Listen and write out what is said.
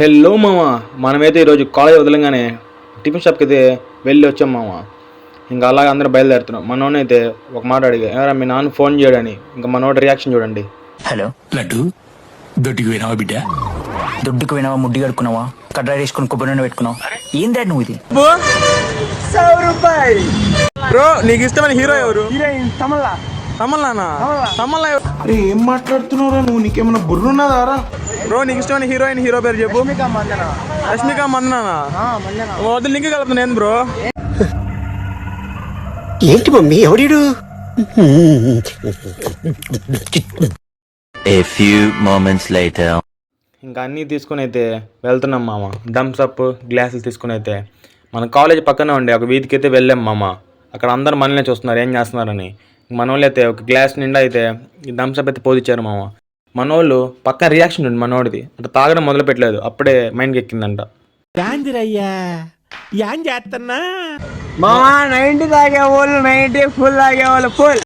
Hello మామ, మనమైతే ఈరోజు కాలేజ్ వదలంగానే టిఫిన్ షాప్కి అయితే వెళ్ళి వచ్చాం మామ. ఇంకా అలాగే అందరూ బయలుదేరుతున్నాం. మనోడిని అయితే ఒక మాట అడిగా, ఎవరా మీ నాన్న ఫోన్ చేయడని. ఇంకా మనోడి రియాక్షన్ చూడండి. హలో లడ్డు దొడ్డికి పోయినావా బిడ్డ? దుడ్డుకు పోయినావా, ముడ్డి కడుక్కున్నావా, కడ్రా వేసుకుని కొబ్బరి నూనె పెట్టుకున్నావు? ఏం డాడ్ నువ్వు ఇది? బ్రో నీకు ఇష్టమైన హీరో ఎవరు? తమల్నా? అరే ఏం మాట్లాడుతున్నావురా నువ్వు? నీకేమన్నా బుర్రున్నదారా? బ్రో నీకు ఇష్టమైన హీరో పేరు చెప్పు. రష్మిక మందనా? వదిలి లింక్ కలుపుతున్నా ఏంది బ్రో? ఏంటి mummy ఎవడీడు? A few moments later. ఇంకా అన్నీ తీసుకుని అయితే వెళ్తున్నాం మామ. థమ్స్ అప్ గ్లాసులు తీసుకుని అయితే మన కాలేజ్ పక్కనే ఉండే ఒక వీధికి అయితే వెళ్ళాం మామ. అక్కడ అందరు మనల్ని చూస్తున్నారు ఏం చేస్తున్నారని. మనోళ్ళు అయితే ఒక గ్లాస్ నిండా అయితే ఈ థమ్స్ అప్ అయితే పోదిచ్చారు మామ. మనోళ్ళు పక్కన రియాక్షన్ ఉంది మనోడిది. అంటే తాగడం మొదలు పెట్టలేదు, అప్పుడే మైండ్కి ఎక్కిందంట. మామా 90 తాగేవాళ్ళు 90 ఫుల్ తాగేవాళ్ళు ఫుల్.